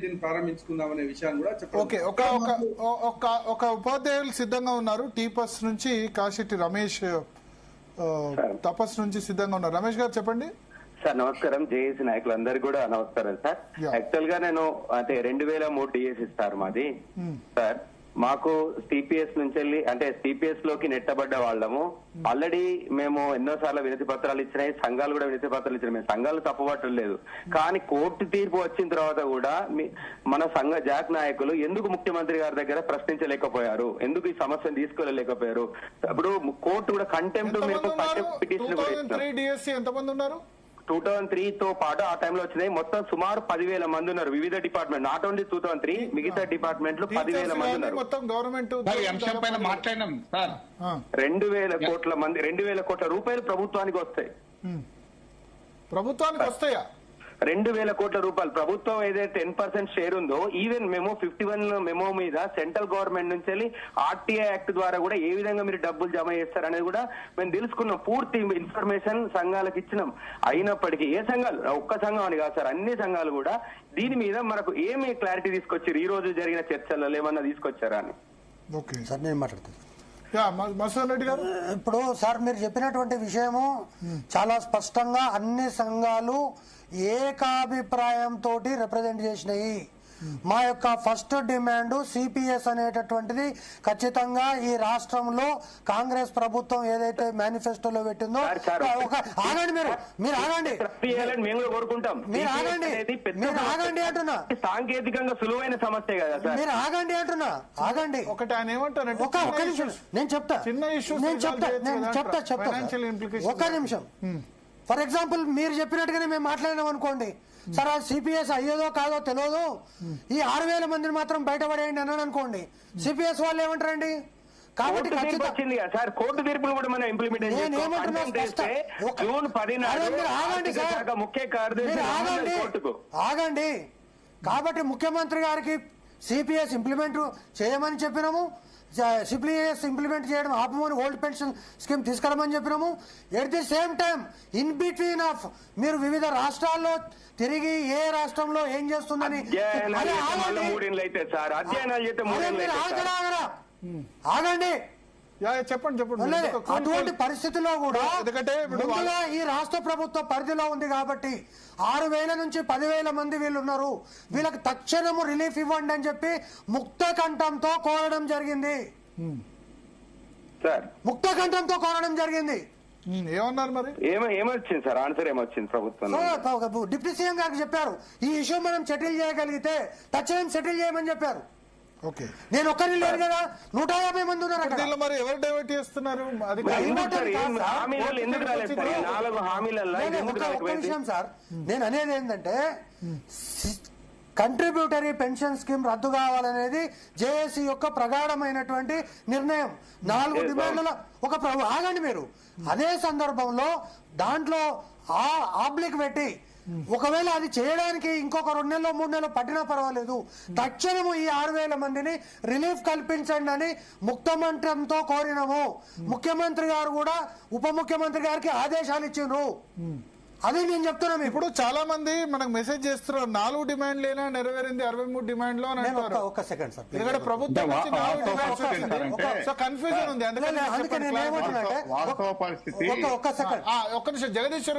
దీన్ని ప్రారంభించుకుందామనే విషయాన్ని కూడా చెప్పండి. ఓకే, ఒక ఉపాధ్యాయులు సిద్ధంగా ఉన్నారు. టీపస్ నుంచి కాశెట్టి రమేష్ తపస్ నుంచి సిద్ధంగా ఉన్నారు. రమేష్ గారు చెప్పండి. సార్ నమస్కారం. జేఏసీ నాయకులందరికీ కూడా నమస్కారం సార్. యాక్చువల్ గా నేను అంటే 2003 డిఎస్సి సార్ మాది. సార్ మాకు సిపిఎస్ నుంచి వెళ్ళి అంటే సిపిఎస్ లోకి నెట్టబడ్డ వాళ్ళము. ఆల్రెడీ మేము ఎన్నోసార్లు వినతి పత్రాలు ఇచ్చినాయి, సంఘాలు కూడా వినతి పత్రాలు ఇచ్చినాయి. మేము సంఘాలు తప్పుపట్టడం లేదు, కానీ కోర్టు తీర్పు వచ్చిన తర్వాత కూడా మన సంఘ జాక్ నాయకులు ఎందుకు ముఖ్యమంత్రి గారి దగ్గర ప్రశ్నించలేకపోయారు, ఎందుకు ఈ సమస్యను తీసుకోలేకపోయారు? ఇప్పుడు కోర్టు కూడా కంటెంప్ట్ పిటిషన్ కూడా ఇచ్చినాం. 2003 తో పాటు ఆ టైంలో వచ్చినాయి మొత్తం సుమారు 10,000 మంది ఉన్నారు వివిధ డిపార్ట్మెంట్. నాట్ ఓన్లీ 2003, మిగతా డిపార్ట్మెంట్ లో 10,000 మంది ఉన్నారు. మొత్తం గవర్నమెంట్ అంశం పైన మాట్లాడినాం సార్. 2,000 కోట్ల మంది, 2,000 కోట్ల రూపాయలు ప్రభుత్వానికి వస్తాయి. ప్రభుత్వానికి వస్తాయా? 2,000 కోట్ల రూపాయలు ప్రభుత్వం ఏదైతే 10% షేర్ ఉందో, ఈవెన్ మేము 51 మెమో మీద సెంట్రల్ గవర్నమెంట్ నుంచి వెళ్ళి ఆర్టీఐ యాక్ట్ ద్వారా కూడా ఏ విధంగా మీరు డబ్బులు జమ చేస్తారనేది కూడా మేము తెలుసుకున్నాం. పూర్తి ఇన్ఫర్మేషన్ సంఘాలకు ఇచ్చినాం. అయినప్పటికీ ఏ సంఘాలు, ఒక్క సంఘం అని కాదు సార్, అన్ని సంఘాలు కూడా దీని మీద మనకు ఏమి క్లారిటీ తీసుకొచ్చారు? ఈ రోజు జరిగిన చర్చలలో ఏమన్నా తీసుకొచ్చారా అని. ఓకే సార్ నేను మాట్లాడుతాను. మసూద్ రెడ్డి గారు, ఇప్పుడు సార్ మీరు చెప్పినటువంటి విషయము చాలా స్పష్టంగా అన్ని సంఘాలు ఏకాభిప్రాయంతో రిప్రజెంట్ చేసినాయి. మా యొక్క ఫస్ట్ డిమాండ్ సిపిఎస్ అనేటటువంటిది ఖచ్చితంగా ఈ రాష్ట్రంలో కాంగ్రెస్ ప్రభుత్వం ఏదైతే మేనిఫెస్టోలో పెట్టిందో, ఆగండి మీరు ఆగండి అంటున్నా, సాంకేతికంగా సులువైన సమస్య కదా సార్. మీరు ఆగండి అంటున్నా, ఆగండి. ఒకటి ఆయన ఏమంటారంటే ఒక్క నిమిషం నేను చెప్తా, ఒక్క నిమిషం. ఫర్ ఎగ్జాంపుల్ మీరు చెప్పినట్టుగానే మేము మాట్లాడినాం అనుకోండి సార్, ఆ సిపిఎస్ అయ్యేదో కాదో తెలియదు, ఈ 6,000 మందిని మాత్రం బయటపడేయండి అన్నాను అనుకోండి, సిపిఎస్ వాళ్ళు ఏమంటారండి? కాబట్టి సార్ కోర్టు తీర్పులు కూడా మనం ఇంప్లిమెంట్ ఆగండి. కాబట్టి ముఖ్యమంత్రి గారికి సిపిఎస్ ఇంప్లిమెంట్ చేయమని చెప్పినాము, సిపిఎస్ ఇంప్లిమెంట్ చేయడం ఆపమని, ఓల్డ్ పెన్షన్ స్కీమ్ తీసుకురామని చెప్పినాము. At the same time in between of మీరు వివిధ రాష్ట్రాల్లో తిరిగి ఏ రాష్ట్రంలో ఏం చేస్తుందని ఆగండి. చెప్పండి. అటువంటి పరిస్థితుల్లో కూడా ముందుగా ఈ రాష్ట్ర ప్రభుత్వ పరిధిలో ఉంది కాబట్టి 6,000 నుంచి 10,000 మంది వీళ్ళు ఉన్నారు, వీళ్ళకి తక్షణము రిలీఫ్ ఇవ్వండి అని చెప్పి ముక్త కంఠంతో కోరడం జరిగింది. ముక్త కంఠంతో కోరడం జరిగింది. ఏమన్నారు మరి? ఏమొచ్చింది సార్ ఆన్సర్? ఏమొచ్చింది ప్రభుత్వం? డిప్యూటీ సీఎం గారికి చెప్పారు, ఈ ఇష్యూ మనం సెటిల్ చేయగలిగితే తక్షణం సెటిల్ చేయమని చెప్పారు. ఓకే, నేను ఒక్కరిని లేరు కదా, 150 మంది ఉన్నారు అక్కడ. మరి ఎవరు డైవర్ట్ చేస్తున్నారు? ఒక్క విషయం సార్, నేను అనేది ఏంటంటే కంట్రిబ్యూటరీ పెన్షన్ స్కీమ్ రద్దు కావాలనేది జేఏసీ యొక్క ప్రగాఢమైనటువంటి నిర్ణయం. 4 డిమాండ్ల ఒక ఆగండి మీరు. అదే సందర్భంలో దాంట్లో ఆబ్లిక్ పెట్టి ఒకవేళ అది చేయడానికి ఇంకొక 2 నెలలో 3 నెలలు పట్టినా పర్వాలేదు, తక్షణము ఈ 6,000 మందిని రిలీఫ్ కల్పించండి అని ముక్తమంత్రంతో కోరినాము. ముఖ్యమంత్రి గారు కూడా ఉప ముఖ్యమంత్రి గారికి ఆదేశాలు ఇచ్చిండ్రు. అది నేను చెప్తున్నాను. ఇప్పుడు చాలా మంది మనకు మెసేజ్ చేస్తున్నారు, 4 డిమాండ్లేనా నెరవేరింది, 63 డిమాండ్లో అని అంటారు. ఒక్క సెకండ్ సార్, ఎందుకంటే ప్రభుత్వం కన్ఫ్యూజన్ ఉంది. అందుకని నేను ఏమంటున్నా, ఒక్క సెకండ్, ఒక్క నిమిషం జగదీశ్వర్